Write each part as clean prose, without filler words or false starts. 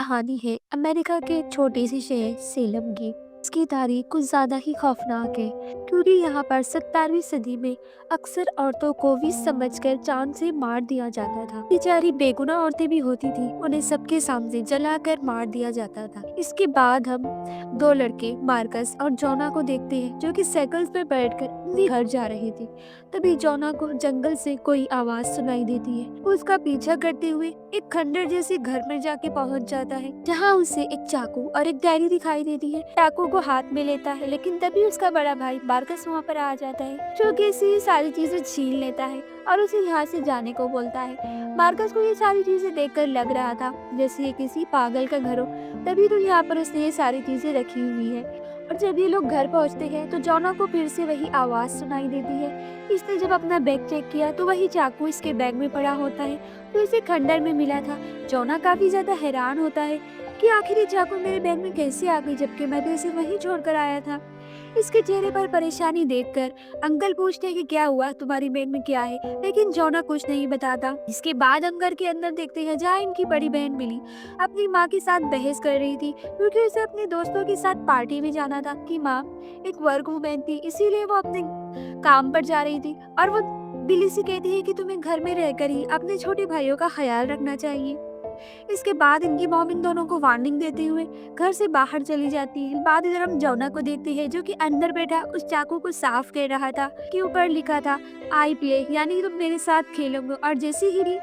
कहानी है अमेरिका के एक छोटे से शहर सेलम की। इसकी तारीख कुछ ज्यादा ही खौफनाक है, क्योंकि यहाँ पर 17वीं सदी में अक्सर औरतों को विष समझकर चांद से मार दिया जाता था। बेचारी बेगुनाह औरतें भी होती थी, उन्हें सबके सामने जलाकर मार दिया जाता था। इसके बाद हम दो लड़के मार्कस और जोना को देखते हैं, जो कि साइकिल्स पर बैठकर अपने घर जा रहे थे। तभी जोना को जंगल से कोई आवाज सुनाई देती है। वो उसका पीछा करते हुए एक खंडर जैसे घर में जाके पहुंच जाता है, जहां उसे एक चाकू और एक डायरी दिखाई देती है। चाकू को हाथ में लेता है, लेकिन तभी उसका बड़ा भाई मार्कस वहां पर आ जाता है, जो कि इसे सारी चीजें छीन लेता है और उसे यहाँ से जाने को बोलता है। मार्कस को ये सारी चीजें देखकर लग रहा था जैसे ये किसी पागल का घर हो, तभी तो यहाँ पर उसने ये सारी चीजें रखी हुई है। और जब ये लोग घर पहुंचते हैं तो जोना को फिर से वही आवाज सुनाई देती है। इसने जब अपना बैग चेक किया तो वही चाकू इसके बैग में पड़ा होता है, तो इसे खंडर में मिला था। जोना काफी ज्यादा हैरान होता है कि आखिर ये चाकू मेरे बैग में कैसे आ गई, जबकि मैं तो इसे वहीं छोड़कर आया था। इसके चेहरे पर परेशानी देखकर अंकल पूछते हैं कि क्या हुआ, तुम्हारी बैग में क्या है, लेकिन जोना कुछ नहीं बताता। इसके बाद हम घर के अंदर देखते हैं, जहाँ इनकी बड़ी बहन मिली अपनी माँ के साथ बहस कर रही थी, क्योंकि उसे अपने दोस्तों के साथ पार्टी में जाना था। कि माँ एक वर्क वूमेन थी, इसीलिए वो अपने काम पर जा रही थी, और वो बिली से कहती है कि तुम्हें घर में रहकर ही अपने छोटे भाइयों का ख्याल रखना चाहिए। इसके बाद इनकी मॉम इन दोनों को वार्निंग देते हुए घर से बाहर चली जाती है। बाद इधर हम जोना को देखते हैं, जो कि अंदर बैठा उस चाकू को साफ कर रहा था, कि ऊपर लिखा था आई प्ले, यानी तुम मेरे साथ खेलोगे। और जैसे ही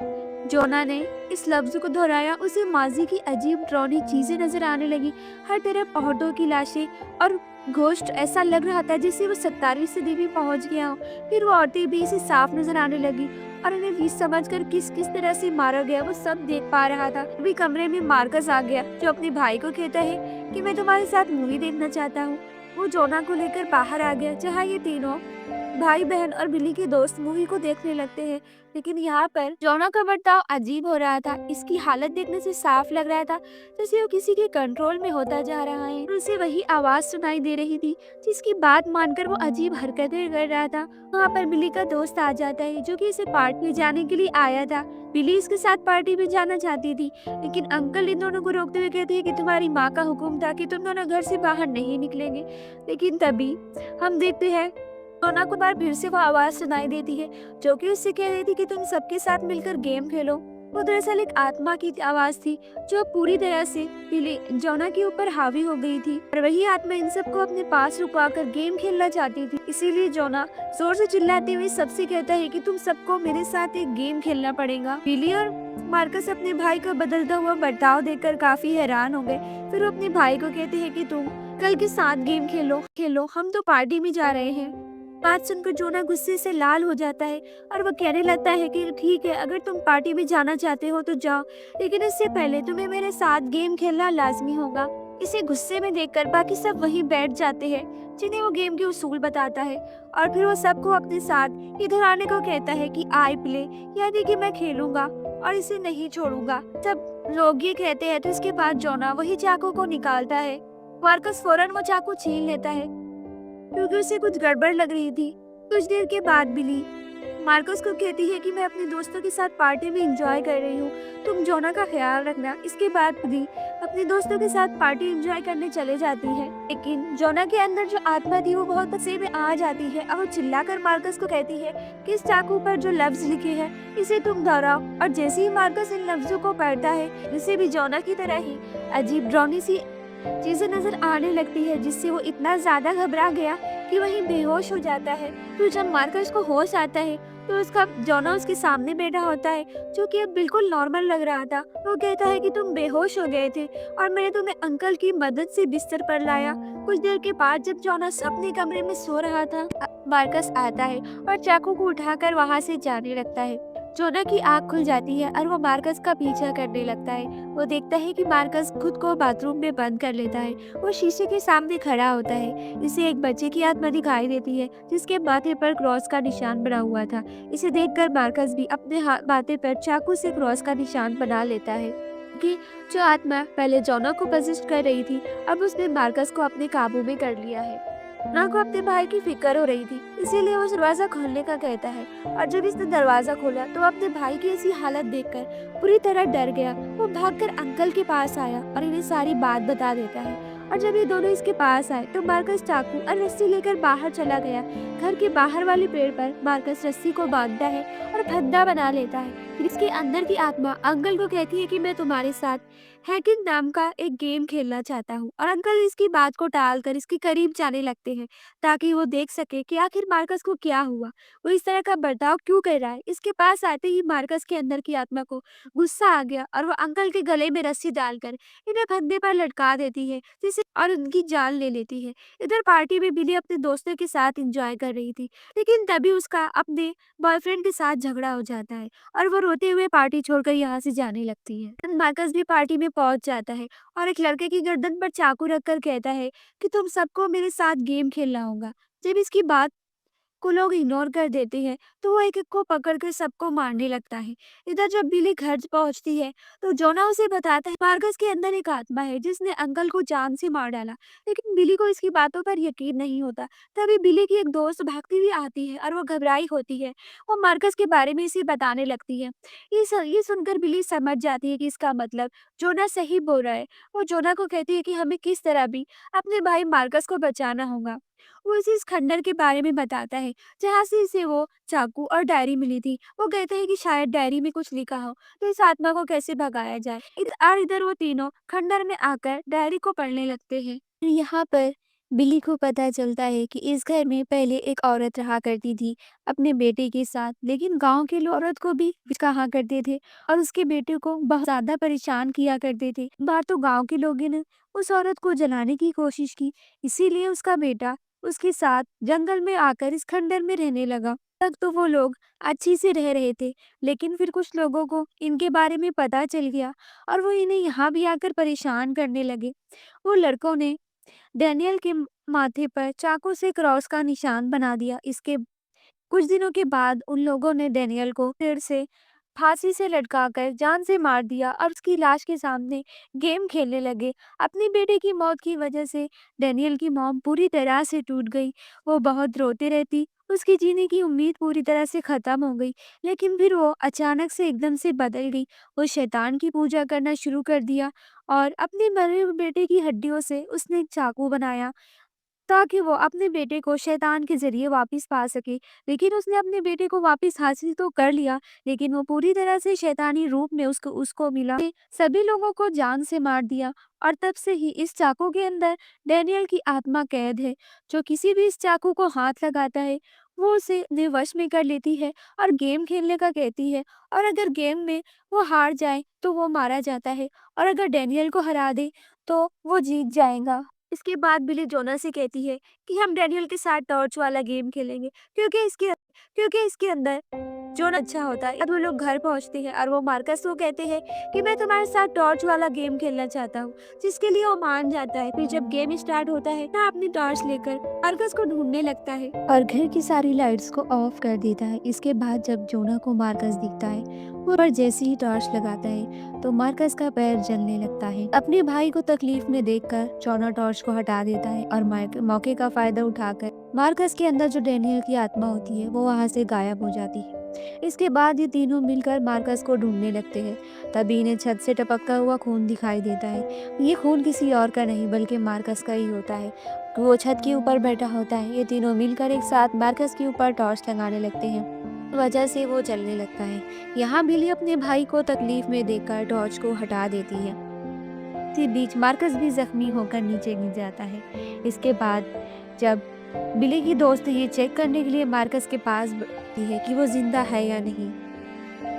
जोना ने इस लफ्ज को दोहराया, उसे माजी की अजीब डरावनी चीजें नजर आने लगी। हर तरफ औरतों की लाशें और घोस्ट, ऐसा लग रहा था जैसे वो 17वीं सदी में पहुंच गया हो। फिर वो औरतें भी इसे साफ नजर आने लगी, और उन्हें विष समझकर किस किस तरह से मारा गया वो सब देख पा रहा था। अभी कमरे में मार्कस आ गया, जो अपने भाई को कहता है कि मैं तुम्हारे साथ मूवी देखना चाहता हूँ। वो जोना को लेकर बाहर आ गया, जहाँ ये तीनों भाई बहन और बिली के दोस्त मूवी को देखने लगते हैं। लेकिन यहाँ पर जोना का बर्ताव अजीब हो रहा था। इसकी हालत देखने से साफ लग रहा था जैसे वो किसी के कंट्रोल में होता जा रहा है। और उसे वही आवाज सुनाई दे रही थी, जिसकी बात मानकर वो अजीब हरकतें कर रहा था। वहाँ पर बिली का दोस्त आ जाता है, जो कि इसे पार्टी में जाने के लिए आया था। बिली इसके साथ पार्टी में जाना चाहती थी, लेकिन अंकल इन दोनों को रोकते हुए कहते हैं कि तुम्हारी माँ का हुक्म था कि तुम दोनों घर से बाहर नहीं निकलेंगे। लेकिन तभी हम देखते हैं जोना को बार फिर से वो आवाज सुनाई देती है, जो कि उससे कह रही थी कि तुम सबके साथ मिलकर गेम खेलो। वो दरअसल एक आत्मा की आवाज थी, जो पूरी तरह से बिली जोना के ऊपर हावी हो गई थी, और वही आत्मा इन सबको अपने पास रुकवाकर गेम खेलना चाहती थी। इसीलिए जोना जोर से चिल्लाते हुए सबसे कहता है कि तुम सबको मेरे साथ एक गेम खेलना पड़ेगा। बिली और मार्कस अपने भाई का बदलता हुआ बर्ताव देखकर काफी हैरान हो गए। फिर वो अपने भाई को कहते हैं कि तुम कल के साथ गेम खेलो, हम तो पार्टी में जा रहे हैं। बात सुनकर जोना गुस्से से लाल हो जाता है, और वो कहने लगता है कि ठीक है, अगर तुम पार्टी में जाना चाहते हो तो जाओ, लेकिन इससे पहले तुम्हें मेरे साथ गेम खेलना लाजमी होगा। इसे गुस्से में देखकर बाकी सब वहीं बैठ जाते हैं, जिन्हें वो गेम के उसूल बताता है, और फिर वो सबको अपने साथ इधर आने को कहता है कि आई प्ले, यानी कि मैं खेलूंगा और इसे नहीं छोड़ूंगा। जब लोग ये कहते हैं तो इसके बाद जोना वही चाकू को निकालता है। मार्कस फौरन वो चाकू छीन लेता है, क्योंकि उसे कुछ गड़बड़ लग रही थी। कुछ देर के बाद बिली मार्कस को कहती है कि मैं अपने दोस्तों के साथ पार्टी में एंजॉय कर रही हूँ, तुम जोना का ख्याल रखना। इसके बाद बिली अपने दोस्तों के साथ पार्टी एंजॉय करने चले जाती है, लेकिन जोना के अंदर जो आत्मा थी वो बहुत गुस्से में आ जाती है, और वो चिल्लाकर मार्कस को कहती है कि इस चाकू पर जो लफ्ज लिखे हैं इसे तुम दोहराओ। और जैसे ही मार्कस इन लफ्जों को पढ़ता है, उसे भी जोना की तरह ही अजीब डरावनी सी चीजें नजर आने लगती है, जिससे वो इतना ज्यादा घबरा गया कि वहीं बेहोश हो जाता है। तो जब मार्कस को होश आता है तो उसका जोना उसके सामने बैठा होता है, जो कि अब बिल्कुल नॉर्मल लग रहा था। वो कहता है कि तुम बेहोश हो गए थे और मैंने तुम्हें अंकल की मदद से बिस्तर पर लाया। कुछ देर के बाद जब जोना अपने कमरे में सो रहा था, मार्कस आता है और चाकू को उठाकर वहां से जाने लगता है। जोना की आंख खुल जाती है और वो मार्कस का पीछा करने लगता है। वो देखता है कि मार्कस खुद को बाथरूम में बंद कर लेता है। वो शीशे के सामने खड़ा होता है। इसे एक बच्चे की आत्मा दिखाई देती है, जिसके माथे पर क्रॉस का निशान बना हुआ था। इसे देखकर मार्कस भी अपने माथे पर चाकू से क्रॉस का निशान बना लेता है, कि जो आत्मा पहले जोना को पजिस्ट कर रही थी, अब उसने मार्कस को अपने काबू में कर लिया है। जोना को अपने भाई की फिक्र हो रही थी, इसीलिए वो दरवाजा खोलने का कहता है, और जब इसने दरवाजा खोला तो अपने भाई की ऐसी हालत देखकर पूरी तरह डर गया। वो भागकर अंकल के पास आया और इन्हें सारी बात बता देता है। और जब ये दोनों इसके पास आए तो मार्कस चाकू और रस्सी लेकर बाहर चला गया। घर के बाहर वाले पेड़ पर मार्कस रस्सी को बांधता है और फंदा बना लेता है। फिर इसके अंदर की आत्मा अंकल को कहती है कि मैं तुम्हारे साथ हैकिंग नाम का एक गेम खेलना चाहता हूँ, और अंकल इसकी बात को टालकर इसके करीब जाने लगते हैं ताकि वो देख सके कि आखिर मार्कस को क्या हुआ, वो इस तरह का बर्ताव क्यों कर रहा है। इसके पास आते ही मार्कस के अंदर की आत्मा को गुस्सा आ गया और वो अंकल के गले में रस्सी डालकर इन्हें फंदे पर लटका देती है, जिसे और उनकी जान ले लेती है। इधर पार्टी में बिली अपने दोस्तों के साथ एंजॉय कर रही थी, लेकिन तभी उसका अपने बॉयफ्रेंड के साथ झगड़ा हो जाता है और वो रोते हुए पार्टी छोड़कर यहाँ से जाने लगती है। मार्कस भी पार्टी में पहुंच जाता है और एक लड़के की गर्दन पर चाकू रखकर कहता है कि तुम सबको मेरे साथ गेम खेलना होगा। जब इसकी बात को लोग इग्नोर कर देते हैं तो वो एक-एक को पकड़कर सबको मारने लगता है। इधर जब बिली घर पहुंचती है तो जोना उसे बताता है मार्कस के अंदर एक आत्मा है जिसने अंकल को जान से मार डाला, लेकिन बिली को इसकी बातों पर यकीन नहीं होता। तभी बिली की एक दोस्त भागती हुई आती है और वो घबराई होती है। वो मार्कस के बारे में इसे बताने लगती है। ये सुनकर बिली समझ जाती है कि इसका मतलब जोना सही बोल रहा है। वो जोना को कहती है कि हमें किस तरह भी अपने भाई मार्कस को बचाना होगा। वो इसे इस खंडर के बारे में बताता है जहाँ से इसे वो चाकू और डायरी मिली थी। वो कहते हैं कि शायद डायरी में कुछ लिखा हो तो इस आत्मा को कैसे भगाया जाए। इधर वो तीनों खंडर में आकर डायरी को पढ़ने लगते हैं। यहाँ पर बिली को पता चलता है कि इस घर में पहले एक औरत रहा करती थी अपने बेटे के साथ, लेकिन गांव के लोग औरत को भी कहा करते थे और उसके बेटे को बहुत ज्यादा परेशान किया करते थे। बार तो गांव के लोगों ने उस औरत को जलाने की कोशिश की, इसीलिए उसका बेटा उसके साथ जंगल में आकर इस खंडर में रहने लगा। तक तो वो लोग अच्छी से रह रहे थे, लेकिन फिर कुछ लोगों को इनके बारे में पता चल गया और वो इन्हें यहाँ भी आकर परेशान करने लगे। वो लड़कों ने डैनियल के माथे पर चाकू से क्रॉस का निशान बना दिया। इसके कुछ दिनों के बाद उन लोगों ने डैनियल को फिर से फांसी से लटकाकर जान से मार दिया और उसकी लाश के सामने गेम खेलने लगे। अपनी बेटे की मौत की वजह से डैनियल की मॉम पूरी तरह से टूट गई। वो बहुत रोती रहती, उसकी जीने की उम्मीद पूरी तरह से खत्म हो गई। लेकिन फिर वो अचानक से एकदम से बदल गई। वो शैतान की पूजा करना शुरू कर दिया और अपने मरे हुए बेटे की हड्डियों से उसने एक चाकू बनाया ताकि वो अपने बेटे को शैतान के ज़रिए वापस पा सके। लेकिन उसने अपने बेटे को वापस हासिल तो कर लिया, लेकिन वो पूरी तरह से शैतानी रूप में उसको उसको मिला। सभी लोगों को जान से मार दिया और तब से ही इस चाकू के अंदर डैनियल की आत्मा कैद है, जो किसी भी इस चाकू को हाथ लगाता है, वो उसे अपने वश में कर लेती है और गेम खेलने का कहती है। और अगर गेम में वो हार जाए तो वो मारा जाता है, और अगर डैनियल को हरा दे तो वो जीत जाएगा। इसके बाद बिली जोना से कहती है कि हम डैनियल के साथ टॉर्च वाला गेम खेलेंगे, क्योंकि इसके अंदर जोना अच्छा होता है। अब वो लोग घर पहुंचते हैं और वो मार्कस को कहते हैं कि मैं तुम्हारे साथ टॉर्च वाला गेम खेलना चाहता हूँ, जिसके लिए वो मान जाता है। फिर जब गेम स्टार्ट होता है ना अपनी टॉर्च लेकर मार्कस को ढूंढने लगता है और घर की सारी लाइट्स को ऑफ कर देता है। इसके बाद जब जोना को मार्कस दिखता है, वो पर जैसे ही टॉर्च लगाता है तो मार्कस का पैर जलने लगता है। अपने भाई को तकलीफ में देखकर जोना टॉर्च को हटा देता है और मौके का फायदा उठाकर मार्कस के अंदर जो डैनियल की आत्मा होती है वो वहां से गायब हो जाती है। इसके बाद ये तीनों मिलकर मार्कस को ढूंढने लगते हैं। तभी इन्हें छत से टपकता हुआ खून दिखाई देता है। ये खून किसी और का नहीं बल्कि मार्कस का ही होता है। वो छत के ऊपर बैठा होता है। ये तीनों मिलकर एक साथ मार्कस के ऊपर टॉर्च लगाने लगते हैं, वजह से वो जलने लगता है। यहाँ बिली अपने भाई को तकलीफ में देखकर टॉर्च को हटा देती है। इसी बीच मार्कस भी जख्मी होकर नीचे गिर जाता है। इसके बाद जब बिली की दोस्त ये चेक करने के लिए मार्कस के पास बढ़ती है कि वो जिंदा है या नहीं,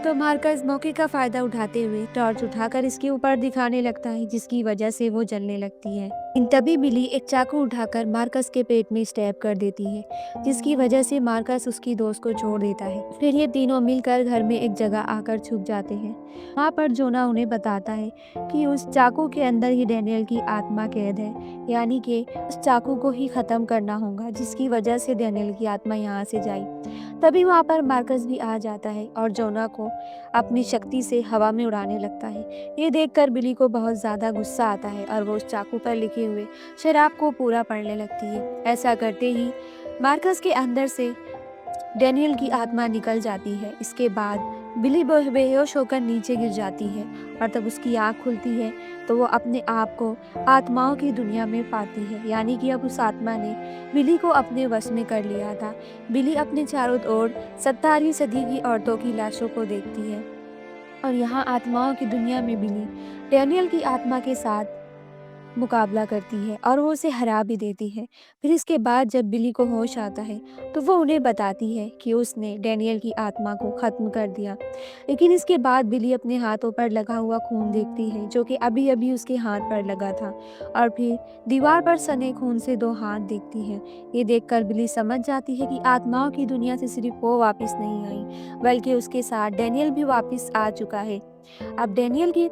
तो मार्कस मौके का फायदा उठाते हुए टॉर्च उठाकर इसके ऊपर दिखाने लगता है, जिसकी वजह से वो जलने लगती है। तभी बिली एक चाकू उठाकर मार्कस के पेट में स्टैब कर देती है, जिसकी वजह से मार्कस उसकी दोस्त को छोड़ देता है। फिर ये तीनों मिलकर घर में एक जगह आकर छुप जाते हैं। वहाँ पर जोना उन्हें बताता है कि उस चाकू के अंदर ही डैनियल की आत्मा कैद है, यानी कि उस चाकू को ही खत्म करना होगा, जिसकी वजह से डैनियल की आत्मा यहाँ से जाए। तभी वहाँ पर मार्कस भी आ जाता है और जोना को अपनी शक्ति से हवा में उड़ाने लगता है। ये देखकर बिली को बहुत ज़्यादा गुस्सा आता है और वो उस चाकू पर लिखे हुए शराब को पूरा पढ़ने लगती है। ऐसा करते ही मार्कस के अंदर से डैनियल की आत्मा निकल जाती है। इसके बाद बिली बेहोश होकर नीचे गिर जाती है और तब उसकी आँख खुलती है तो वो अपने आप को आत्माओं की दुनिया में पाती है। यानी कि अब उस आत्मा ने बिली को अपने वश में कर लिया था। बिली अपने चारों ओर 17वीं सदी की औरतों की लाशों को देखती है और यहाँ आत्माओं की दुनिया में बिली डैनियल की आत्मा के साथ मुकाबला करती है और वो उसे हरा भी देती है। फिर इसके बाद जब बिली को होश आता है तो वो उन्हें बताती है कि उसने डैनियल की आत्मा को ख़त्म कर दिया। लेकिन इसके बाद बिली अपने हाथों पर लगा हुआ खून देखती है जो कि अभी-अभी उसके हाथ पर लगा था और फिर दीवार पर सने खून से 2 हाथ देखती है। ये देखकर बिली समझ जाती है कि आत्माओं की दुनिया से सिर्फ वो वापस नहीं आई बल्कि उसके साथ डैनियल भी वापस आ चुका है। अब डैनियल की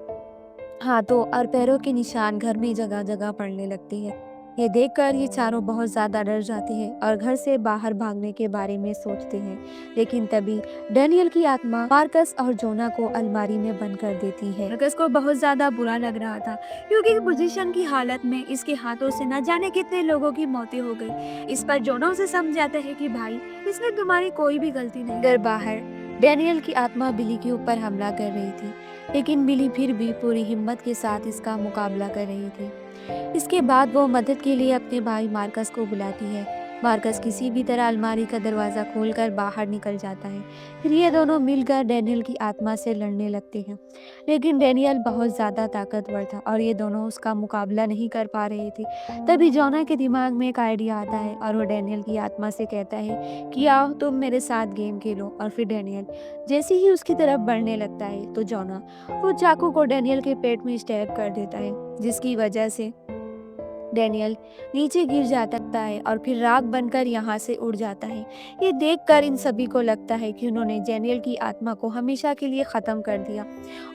हाथों और पैरों के निशान घर में जगह-जगह पड़ने लगते हैं। ये देखकर ये चारों बहुत ज़्यादा डर जाते हैं और घर से बाहर भागने के बारे में सोचते हैं। लेकिन तभी डैनियल की आत्मा मार्कस और जोना को अलमारी में बंद कर देती है। मार्कस को बहुत ज़्यादा बुरा लग रहा था क्योंकि पोजीशन की हालत में इसके हाथों से न जाने कितने लोगों की मौतें हो गई। इस पर जोना उसे समझाता है कि भाई इसमें तुम्हारी कोई भी गलती नहीं। घर बाहर डैनियल की आत्मा बिली के ऊपर हमला कर रही थी लेकिन बिली फिर भी पूरी हिम्मत के साथ इसका मुकाबला कर रही थी। इसके बाद वो मदद के लिए अपने भाई मार्कस को बुलाती है। मार्कस किसी भी तरह अलमारी का दरवाज़ा खोलकर बाहर निकल जाता है। फिर ये दोनों मिलकर डैनियल की आत्मा से लड़ने लगते हैं। लेकिन डैनियल बहुत ज़्यादा ताकतवर था और ये दोनों उसका मुकाबला नहीं कर पा रहे थे। तभी जोना के दिमाग में एक आइडिया आता है और वो डैनियल की आत्मा से कहता है कि आओ तुम मेरे साथ गेम खेलो। और फिर डैनियल जैसे ही उसकी तरफ बढ़ने लगता है तो जोना वो चाकू को डैनियल के पेट में स्टैब कर देता है जिसकी वजह से डैनियल नीचे गिर जाता है और फिर राख बनकर यहाँ से उड़ जाता है। ये देखकर इन सभी को लगता है कि उन्होंने डैनियल की आत्मा को हमेशा के लिए ख़त्म कर दिया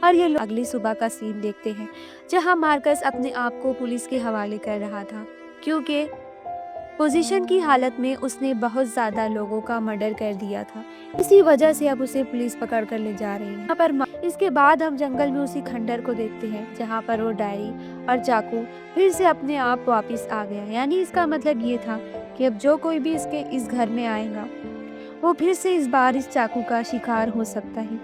और ये लोग अगली सुबह का सीन देखते हैं जहाँ मार्कस अपने आप को पुलिस के हवाले कर रहा था क्योंकि पोजीशन की हालत में उसने बहुत ज़्यादा लोगों का मर्डर कर दिया था। इसी वजह से अब उसे पुलिस पकड़ कर ले जा रही है। यहाँ पर इसके बाद हम जंगल में उसी खंडर को देखते हैं जहाँ पर वो डायरी और चाकू फिर से अपने आप वापस आ गया। यानी इसका मतलब ये था कि अब जो कोई भी इसके इस घर में आएगा वो फिर से इस बार इस चाकू का शिकार हो सकता है।